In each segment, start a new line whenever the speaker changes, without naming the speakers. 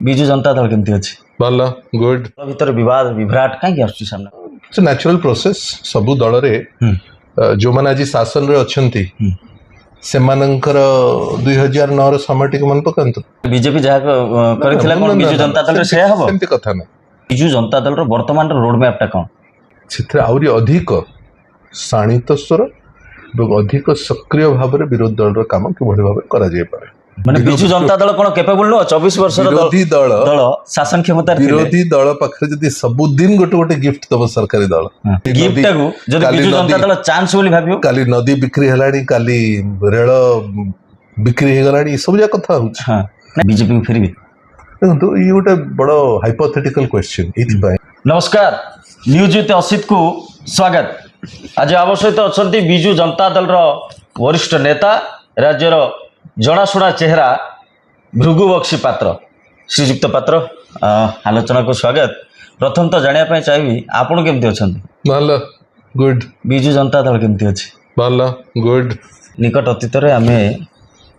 विजु जनता दल केमती अछि
भल गुड
भीतर विवाद विभ्राट कहीं आसुची सामने
इट्स नेचुरल प्रोसेस सबु दल रे जो माने आज शासन रे अछंती सेमानंकर 2009 रो समय मन पकांतु
बीजेपी जहा करथिला कोन विजु जनता दल रे से हबो
सेमती कथा ना
विजु जनता दल रो वर्तमान रो रोड मैप टा कोन
छित्रे आउरी अधिक शाणित स्वर एवं अधिक सक्रिय भाव रे विरोधी दल रो काम कि भली भाव करा जाय पारे
माने विजु जनता दल कोन केपेबल नो 24 वर्ष रो
विरोधी दल
शासन क्षमता रे
विरोधी दल पाखरे जदी सब दिन गोटे गोटे गिफ्ट दबो सरकारी दल
गिफ्ट को जदी विजु जनता दल चांस बोली भाबियो
काली नदी बिक्री हलाणी काली रेल बिक्री हे गलाणी सब जा कथा होछ
हां बीजेपी को फेरबे
तो ये गोटे बड़ हाइपोथेटिकल क्वेश्चन इथि बाय
नमस्कार न्यूज विथ असित को स्वागत आज आम सहित अच्छा विजु जनता दल वरिष्ठ नेता राज्यर जनाशुना चेहरा भृगु बक्सी पात्र श्रीजुक्त पात्र आलोचना को स्वागत प्रथम तो जानिया चाहिए आपण केमती अच्छा
भल गुड
विजु जनता दल केमती अच्छी
भल गुड
निकट अतीत आम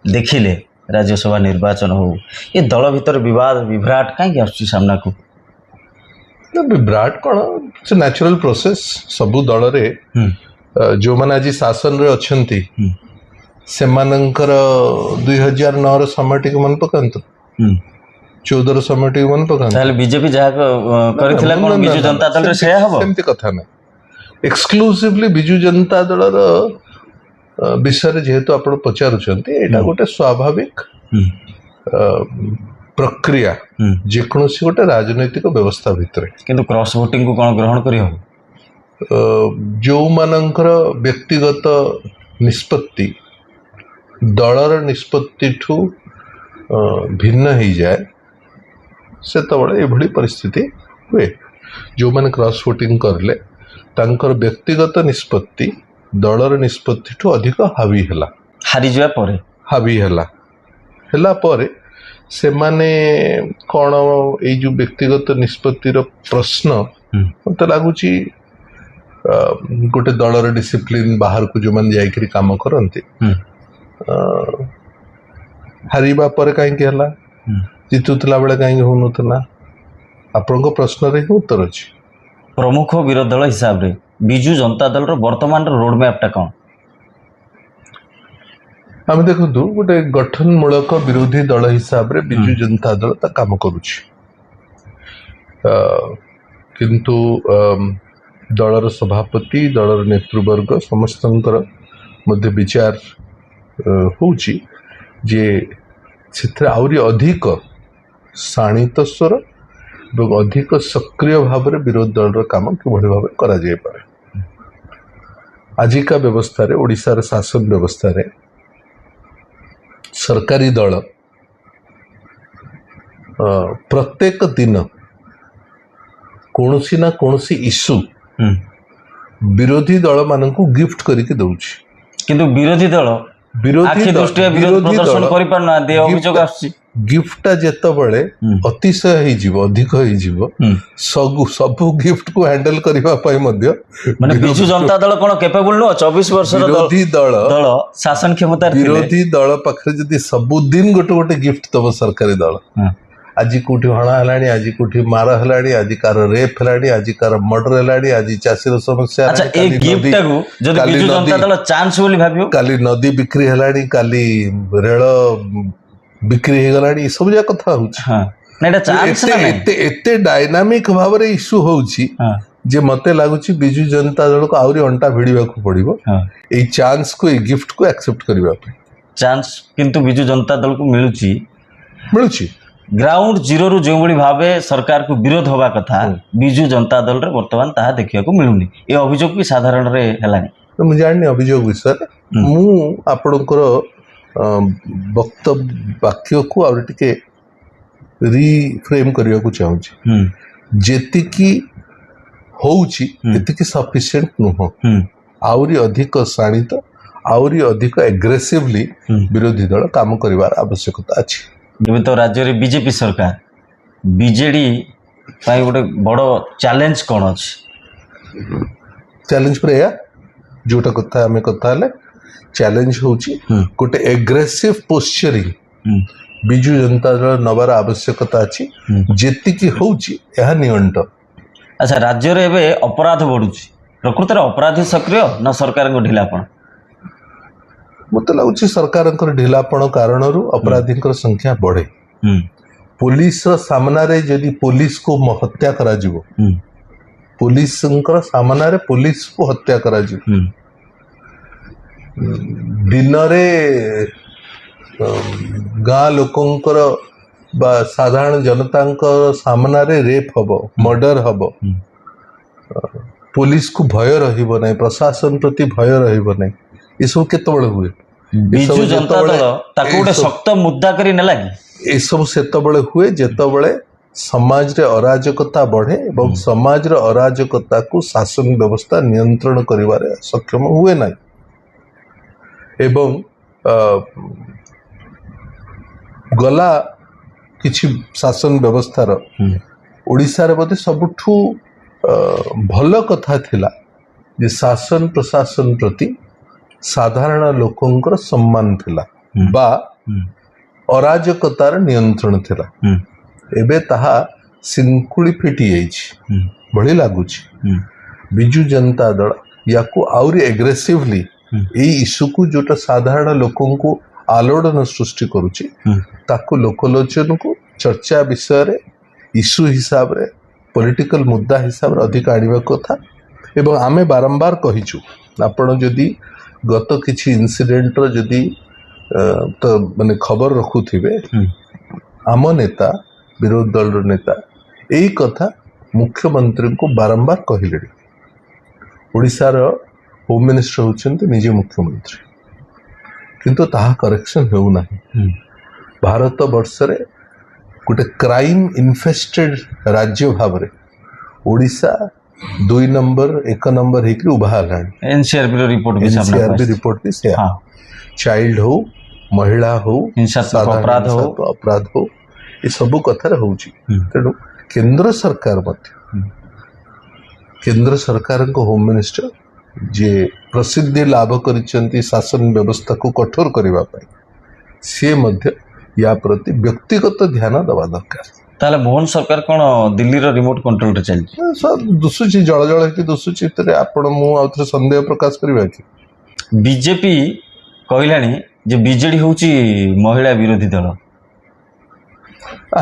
देखिले राज्यसभा निर्वाचन हो ये दल भीतर विवाद विभ्राट कहीं आसुची सामना को
विराट कौन इट्स नेचुरल प्रोसेस सबु दल रे जो माने आज शासन रे अछंती सेमानंकर 2009 रो समय मन पकांतु 14 रो समय मन पकांतु
ताले बीजेपी जहा करथिला कोन विजु जनता दल रे से हबो
सेमती कथा ना एक्सक्लूसिवली विजु जनता दल रो विषय जेहेतु आपण पचारुचंती एटा गोटे स्वाभाविक प्रक्रिया जेकोसी गोटे राजनैतिक व्यवस्था भितर
किंतु क्रॉस वोटिंग को कौन ग्रहण करी
जो मानकर व्यक्तिगत निष्पत्ति दलर निष्पत्ति ठू भिन्न हो जाए से एभली परिस्थिति हुए जो माने क्रॉस वोटिंग करले तांकर व्यक्तिगत निष्पत्ति दलर निष्पत्ति ठू अधिक हावी हला
हारी जाय परे
हावी हला परे से माने कौन ये जो व्यक्तिगत निष्पत्तिर प्रश्न मत लगुच गोटे दलर डिसिप्लिन बाहर को जो मैंने जाकर काम करते हारिबा पर कहीं जितुला बेले कहीं होना आपण प्रश्न रे उत्तर अच्छी
प्रमुख विरोधी दल हिसाब रे विजु जनता दल वर्तमान रोड मैप टा कौन
आम देखु गोटे गठनमूलक विरोधी दल हिसाब रे विजु जनता दल ता काम करुछि किंतु दलर सभापति दलर नेतृवर्ग समस्तंकर मध्य विचार होउछि जे क्षेत्र आउरी अधिक शाणित स्वर एवं अधिक सक्रिय भाव रे विरोधी दलर काम कि भली भाव करा जाय पारे आजिका व्यवस्था रे ओडिसा रे शासन व्यवस्था रे सरकारी दल प्रत्येक दिन कौनसी ना कौनसी इश्यू विरोधी दल मानकु गिफ्ट करके दउछि
किंतु विरोधी दल
विरोधी
विरोध प्रदर्शन करि पारना दे अभियोग आछि
गिफ्टटा जेतबळे अतिशय हे जीव अधिक हे जीव सब गिफ्ट को हैंडल करबा पय मध्य
माने विजु जनता दल कोन कैपेबल नो 24 वर्ष
विरोधी दल
शासन क्षमता
विरोधी दल पाखरे जदी सब दिन गोटे गोटे गिफ्ट दबो सरकारी दल आज कोठी हणा हलाणी आज कोठी मार हलाणी आज कार रेप हलाणी आज कार मर्डर हलाणी आज चासीर समस्या
अच्छा ए गिफ्ट को जदी विजु जनता दल चांस बोली भाबियो
काली नदी बिक्री हलाणी काली रेल बिक्री हे गलाणी सब जा कथा होछि
हां नेटा चांस ना
एते डायनामिक भाव रे इश्यू होछि जे मते लागुछि विजु जनता दल को आउरी अंटा भिड़िबा को पड़िबो ए चांस को ए गिफ्ट को एक्सेप्ट करबा पे
चांस किंतु विजु जनता दल को मिलुछि ग्राउंड जीरो रु जो भली भावे सरकार को विरोध होबा कथा विजु जनता दल रे वर्तमान ताहा देखिया को मिलुनी ए अभियोग भी साधारण रे हलानी
तो मु जाननी अभियोग विषय मु आपनकर वक्तव्य वाक्य को आउरी टिके रिफ्रेम करबा को चाहूछि जेतिकी होउछि एतिकी सफिशिएंट नुह आउरी अधिक शाणित आउरी अधिक एग्रेसिवली विरोधी दल काम करिवार आवश्यकता अछि
जब तो राज्य रे बीजेपी सरकार बीजेडी पाई गोटे बड़ चैलेंज कौन अच्छे
चैलेंज पर या जोटा कथा आमे कथा ले चैलेंज होची गोटे एग्रेसिव पोस्चरिंग ବିଜୁ ଜନତା ଦଳ ନେବାର ଆବଶ୍ୟକତା ଅଛି। ଯେତିକି ହେଉଛି ଏହା ନିଅଣ୍ଟ।
ଆଚ୍ଛା, ରାଜ୍ୟରେ ଏବେ ଅପରାଧ ବଢୁଛି, ପ୍ରକୃତରେ ଅପରାଧୀ ସକ୍ରିୟ ନା ସରକାରଙ୍କ ଢିଲାପଣ?
ମୋତେ ଲାଗୁଛି ସରକାରଙ୍କର ଢିଲାପଣ କାରଣରୁ ଅପରାଧୀଙ୍କର ସଂଖ୍ୟା ବଢ଼େ। ପୋଲିସର ସାମ୍ନାରେ ଯଦି ପୋଲିସକୁ ହତ୍ୟା କରାଯିବ, ପୋଲିସଙ୍କର ସାମ୍ନାରେ ପୋଲିସକୁ ହତ୍ୟା କରାଯିବ, ଦିନରେ ଗାଁ ଲୋକଙ୍କର ବା ସାଧାରଣ ଜନତାଙ୍କ ସାମ୍ନାରେ ରେପ୍ ହବ, ମର୍ଡର ହବ, ପୋଲିସକୁ ଭୟ ରହିବ ନାହିଁ, ପ୍ରଶାସନ ପ୍ରତି ଭୟ ରହିବ ନାହିଁ। ଏସବୁ କେତେବେଳେ ହୁଏ?
ବିଜୁ ଜନତା ଦଳ ତାକୁ ଗୋଟେ ଶକ୍ତ ମୁଦ୍ଦା କରି ନେଲା କି?
ଏସବୁ ସେତେବେଳେ ହୁଏ ଯେତେବେଳେ ସମାଜରେ ଅରାଜକତା ବଢ଼େ ଏବଂ ସମାଜର ଅରାଜକତାକୁ ଶାସନ ବ୍ୟବସ୍ଥା ନିୟନ୍ତ୍ରଣ କରିବାରେ ସକ୍ଷମ ହୁଏ ନାହିଁ। ଏବଂ ଗଲା କିଛି ଶାସନ ବ୍ୟବସ୍ଥାର ଓଡ଼ିଶାରେ ବୋଧେ ସବୁଠୁ ଭଲ କଥା ଥିଲା ଯେ ଶାସନ ପ୍ରଶାସନ ପ୍ରତି ସାଧାରଣ ଲୋକଙ୍କର ସମ୍ମାନ ଥିଲା ବା ଅରାଜକତାର ନିୟନ୍ତ୍ରଣ ଥିଲା। ଏବେ ତାହା ଶୃଙ୍ଖଳି ଫିଟି ଯାଇଛି ଭଳି ଲାଗୁଛି। ବିଜୁ ଜନତା ଦଳ ୟାକୁ ଆହୁରି ଏଗ୍ରେସିଭଲି ଏଇ ଇସ୍ୟୁକୁ ଯୋଉଟା ସାଧାରଣ ଲୋକଙ୍କୁ ଆଲୋଡ଼ନ ସୃଷ୍ଟି କରୁଛି ତାକୁ ଲୋକଲୋଚନକୁ ଚର୍ଚ୍ଚା ବିଷୟରେ ଇସ୍ୟୁ ହିସାବରେ ପଲିଟିକାଲ ମୁଦ୍ଦା ହିସାବରେ ଅଧିକ ଆଣିବା କଥା। ଏବଂ ଆମେ ବାରମ୍ବାର କହିଛୁ, ଆପଣ ଯଦି ଗତ କିଛି ଇନସିଡେଣ୍ଟର ଯଦି ତ ମାନେ ଖବର ରଖୁଥିବେ, ଆମ ନେତା ବିରୋଧୀ ଦଳର ନେତା ଏଇ କଥା ମୁଖ୍ୟମନ୍ତ୍ରୀଙ୍କୁ ବାରମ୍ବାର କହିଲେଣି। ଓଡ଼ିଶାର ହୋମ୍ ମିନିଷ୍ଟର ହେଉଛନ୍ତି ନିଜେ ମୁଖ୍ୟମନ୍ତ୍ରୀ, କିନ୍ତୁ ତାହା କରେକ୍ସନ୍ ହେଉନାହିଁ। ଭାରତ ବର୍ଷରେ ଗୋଟେ କ୍ରାଇମ୍ ଇନଫେଷ୍ଟେଡ୍ ରାଜ୍ୟ ଭାବରେ ଓଡ଼ିଶା 2 ନମ୍ବର 1 ନମ୍ବର ହେଇକି ଉଭା ହେଲାଣି।
ଏନସିଆରବି ରିପୋର୍ଟ
ବି ସେୟା। ଚାଇଲ୍ଡ ହଉ, ମହିଳା ହଉ,
ହିଂସାତ୍ମକ
ଅପରାଧ ହଉ, ଏସବୁ କଥାରେ ହଉଛି। ତେଣୁ କେନ୍ଦ୍ର ସରକାର ମଧ୍ୟ, କେନ୍ଦ୍ର ସରକାରଙ୍କ ହୋମ୍ ମିନିଷ୍ଟର ଯିଏ ପ୍ରସିଦ୍ଧି ଲାଭ କରିଛନ୍ତି ଶାସନ ବ୍ୟବସ୍ଥାକୁ କଠୋର କରିବା ପାଇଁ, ସିଏ ମଧ୍ୟ ୟା ପ୍ରତି ବ୍ୟକ୍ତିଗତ ଧ୍ୟାନ ଦେବା ଦରକାର।
ତାହେଲେ ମୋହନ ସରକାର କ'ଣ ଦିଲ୍ଲୀର ରିମୋଟ କଣ୍ଟ୍ରୋଲରେ ଚାଲିଛି?
ଦୁଶୁଛି, ଜଳ ଜଳ ହେଇକି ଦୁଶୁଛି। ଏଥିରେ ଆପଣ ମୁଁ ଆଉ ଥରେ ସନ୍ଦେହ ପ୍ରକାଶ କରିବା କି?
ବିଜେପି କହିଲାଣି ଯେ ବିଜେଡି ହେଉଛି ମହିଳା ବିରୋଧୀ ଦଳ।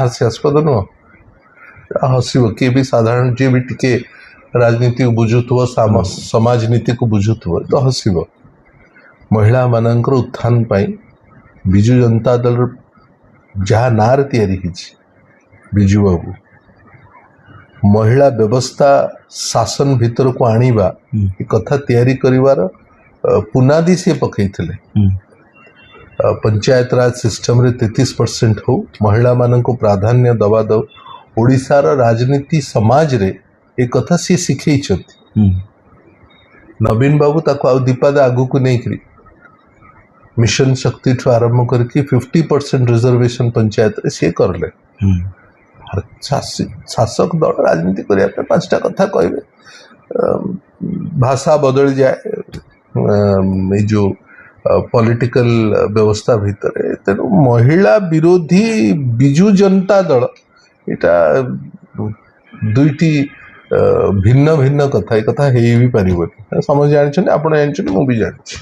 ହାସ୍ୟାସ୍ପଦ ନୁହଁ? ହସିବ କିଏ ବି, ସାଧାରଣ ଯିଏ ବି ଟିକେ ରାଜନୀତିକୁ ବୁଝୁଥିବ, ସମାଜ ନୀତିକୁ ବୁଝୁଥିବ ତ ହସିବ। ମହିଳାମାନଙ୍କର ଉତ୍ଥାନ ପାଇଁ ବିଜୁ ଜନତା ଦଳର ଯାହା ନାଁରେ ତିଆରି ହେଇଛି ବିଜୁ ବାବୁ, ମହିଳା ବ୍ୟବସ୍ଥା ଶାସନ ଭିତରକୁ ଆଣିବା ଏ କଥା ତିଆରି କରିବାର ପୁନାଦି ସିଏ ପକେଇଥିଲେ। ପଞ୍ଚାୟତ ରାଜ ସିଷ୍ଟମରେ 33% ହଉ, ମହିଳାମାନଙ୍କୁ ପ୍ରାଧାନ୍ୟ ଦେବା ଦଉ, ଓଡ଼ିଶାର ରାଜନୀତି ସମାଜରେ ଏ କଥା ସିଏ ଶିଖେଇଛନ୍ତି। ନବୀନ ବାବୁ ତାକୁ ଆଉ ଦୀପାଦ ଆଗକୁ ନେଇକରି ମିଶନ ଶକ୍ତିଠୁ ଆରମ୍ଭ କରିକି 50% ରିଜର୍ଭେସନ୍ ପଞ୍ଚାୟତରେ ସିଏ କରିଲେ। ଶାସକ ଦଳ ରାଜନୀତି କରିବା ପାଇଁ 5ଟା କଥା କହିବେ, ଭାଷା ବଦଳିଯାଏ ଏଇ ଯେଉଁ ପଲିଟିକାଲ ବ୍ୟବସ୍ଥା ଭିତରେ। ତେଣୁ ମହିଳା ବିରୋଧୀ ବିଜୁ ଜନତା ଦଳ ଏଇଟା ଦୁଇଟି ଭିନ୍ନ ଭିନ୍ନ କଥା। ଏ କଥା ହେଇ ବି ପାରିବନି। ସମସ୍ତେ ଜାଣିଛନ୍ତି, ଆପଣ ଜାଣିଛନ୍ତି, ମୁଁ ବି ଜାଣିଛି।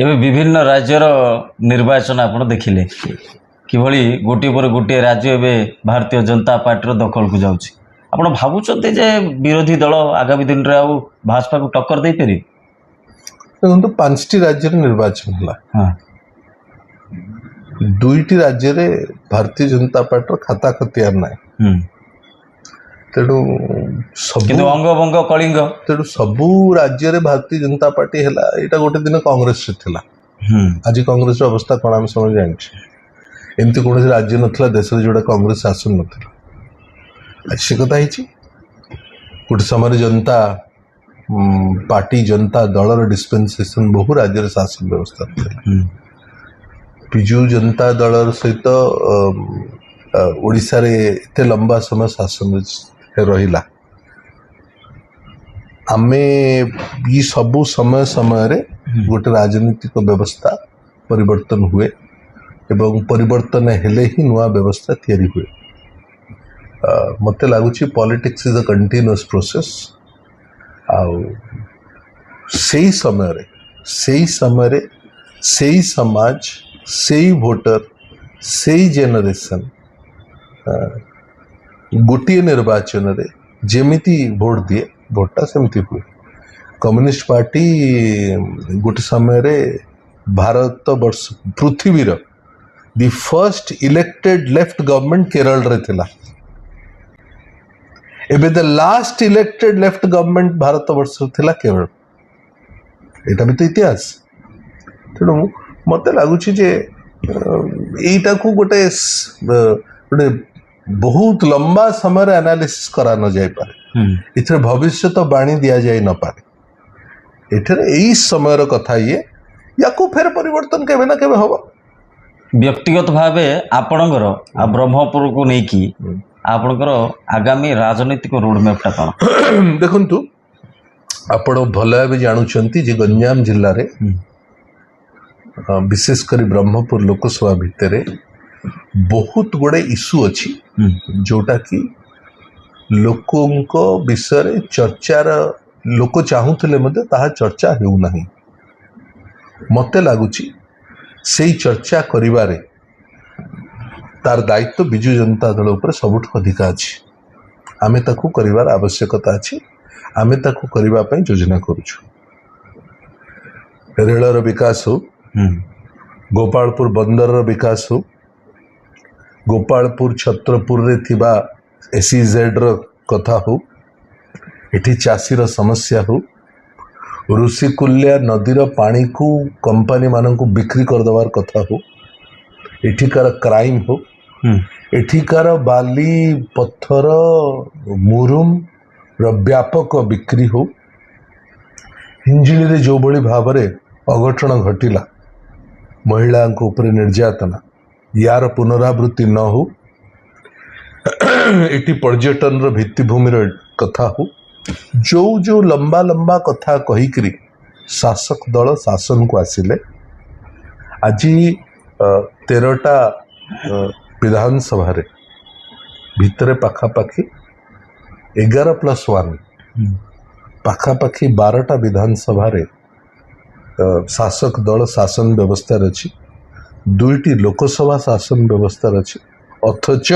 ଏବେ ବିଭିନ୍ନ ରାଜ୍ୟର ନିର୍ବାଚନ ଆପଣ ଦେଖିଲେ କିଭଳି ଗୋଟିଏ ପରେ ଗୋଟିଏ ରାଜ୍ୟ ଏବେ ଭାରତୀୟ ଜନତା ପାର୍ଟିର ଦଖଲକୁ ଯାଉଛି। ଆପଣ ଭାବୁଛନ୍ତି ଯେ ବିରୋଧୀ ଦଳ ଆଗାମୀ ଦିନରେ ଆଉ ଭାଜପାକୁ ଟକ୍କର ଦେଇପାରିବେ?
ଦେଖନ୍ତୁ, 5ଟି ରାଜ୍ୟରେ ନିର୍ବାଚନ ହେଲା। 2ଟି ରାଜ୍ୟରେ ଭାରତୀୟ ଜନତା ପାର୍ଟିର ଖାତା ଖତିଆର ନାହିଁ। ତେଣୁ
ଅଙ୍ଗବଙ୍ଗ କଳିଙ୍ଗ,
ତେଣୁ ସବୁ ରାଜ୍ୟରେ ଭାରତୀୟ ଜନତା ପାର୍ଟି ହେଲା। ଏଇଟା ଗୋଟେ ଦିନ କଂଗ୍ରେସରେ ଥିଲା। ଆଜି କଂଗ୍ରେସର ଅବସ୍ଥା କ'ଣ ଆମେ ସମସ୍ତେ ଜାଣିଛୁ। ଏମିତି କୌଣସି ରାଜ୍ୟ ନଥିଲା ଦେଶରେ ଯୋଉଟା କଂଗ୍ରେସ ଶାସନ ନଥିଲା। ଆଜି ସେ କଥା ହେଇଛି। ଗୋଟେ ସମୟରେ ଜନତା ପାର୍ଟି, ଜନତା ଦଳର ଡିସ୍ପେନ୍ସେସନ ବହୁ ରାଜ୍ୟରେ ଶାସନ ବ୍ୟବସ୍ଥା ଥିଲା। ବିଜୁ ଜନତା ଦଳର ସହିତ ଓଡ଼ିଶାରେ ଏତେ ଲମ୍ବା ସମୟ ଶାସନ ରହିଲା। ଆମେ ଏ ସବୁ ସମୟ ସମୟରେ ଗୋଟେ ରାଜନୈତିକ ବ୍ୟବସ୍ଥା ପରିବର୍ତ୍ତନ ହୁଏ। एवं परिवर्तन हेले ही नुआ व्यवस्था तैयारी हुए मते लागुची politics is a continuous process आउ सेही समय रे सेही समाज सेही वोटर सेही जेनरेशन गोटे निर्वाचन रे जेमिति भोट दिए भोटा सेमती हुए कम्युनिस्ट पार्टी गोटे समय रे भारत वर्ष पृथ्वी the first elected left government Kerala रे थिला एबे the last elected left government Bharatvarsha थिला केरल एटा भी तो इतिहास तेणु मत लगुच यहीटा को गोटे गोटे बहुत लंबा समय एनालिसिस करा न जाय पारे इथरे भविष्य तो बाणी दिया जाय न पारे एठरे एई समय कथा ये याकू फेर परिवर्तन केबे ना केबे हबो
व्यक्तिगत भावे आपणकर आ ब्रह्मपुर को नेकी आपणकर आगामी राजनीतिक रोड मैपटा कौन
देखंतु आपण भल भाव जानुचंती जे गंजाम जिल्ला रे विशेषकर ब्रह्मपुर लोकसभा भितर बहुत गुड़े इश्यू अच्छी जोटा कि लोकों विषय चर्चार लोक चाहूले ताहा चर्चा हेउना मते लगुच से चर्चा करिबारे तार दायित्व बिजु जनता दल उपर सबुठ अधिका अच्छी आमे ताकू करिवार आवश्यकता अच्छी आमे ताकू करिबा पई योजना करूछु रेलर विकास हो गोपालपुर बंदर विकास हो गोपालपुर छत्रपुर रे थिबा एसईजेड र कथा हो एठी चाषीर समस्या हो ऋषिकुल्या नदीर पानी को कंपनी मानन को बिक्री कर दवार कथा हो एठिकार क्राइम हो एठिकार बाली पत्थर मुरुम र व्यापक बिक्री हो हिंजिली रे जो बड़ी भाव रे अघटन घटिला महिला ऊपर निर्यातना यार पुनरावृत्ति न हो एटी पर्यटन रो भित्तिभूमि रो कथा हो जो जो लंबा लंबा कथा कहीकरी शासक दल शासन को आसिले आज 13टा विधानसभा रे भितरे पाखापाखी 11+1 पाखापाखी 12टा विधानसभा रे शासक दल शासन व्यवस्था रही 2टी लोकसभा शासन व्यवस्था रही अथच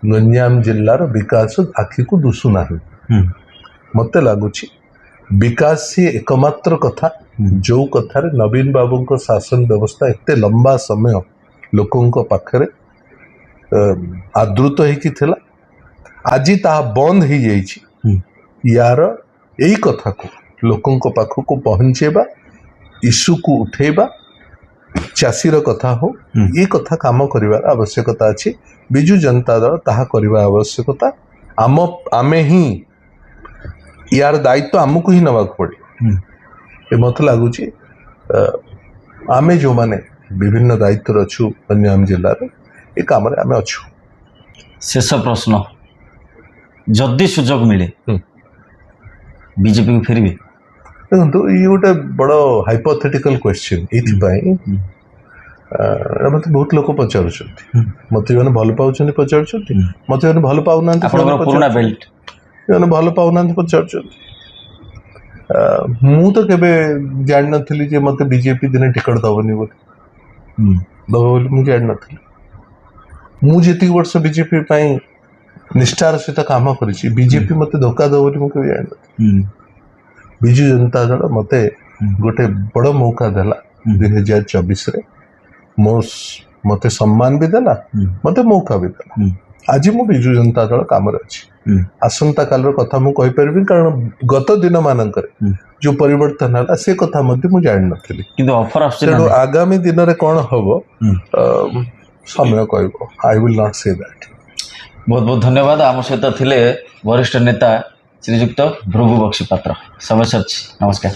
गंजाम जिल्लार विकास आखि को दुसुना मते लगुच विकास ही एकमात्र कथा जो कथार नवीन बाबू को शासन व्यवस्था एते लंबा समय लोकों पाखरे आदृत हो आज ता बंद हो जाइए यार यही कथा को लोकों पाखक पहुँचेबा इश्यू को उठेबा चाषीर कथा हो ये कथा काम करिवार आवश्यकता अच्छी बिजु जनता दल ताहा करिवा आवश्यकता आमे ही यार दायित्व आमको ही नवा पड़े मत लगुच आमे जो माने विभिन्न दायित्व अच्छु गंजाम जिले में ये काम आमे अच्छु
शेष प्रश्न जदि सुजोग मिले बीजेपी को फेरबे
देखो ये गोटे बड़ हाइपोथेटिकल क्वेश्चन ये मत बहुत लोग पचार मत जो भल पाँच पचार मत जो भल पाऊना भल पाऊना पचार मु तो केबे जान नथली जे मत बीजेपी दिने टिकट दबनी बोली दब बोली मु जान नथली मु जेति वर्ष बीजेपी पई निष्ठार सहित काम करिछि बीजेपी मते धोखा दब बोली मु केबे जान नथली बिजु जनता दल मते गोटे बड़ मौका देला 2024 रे मते सम्मान भी देला मते मौका भी देला आज मु बिजु जनता दल काम अच्छी आसंता काल कथा मु कहि परबी कारण गत दिन मानकर जो परिवर्तन है से कथा मते मु जान नथली
किंतु ऑफर
तेणु आगामी दिन रे कौन हबो समय कहबो I will not say that
बहुत बहुत धन्यवाद आम सहित थिले वरिष्ठ नेता श्रीयुक्त भृगु बक्सीपात्र समय सच नमस्कार।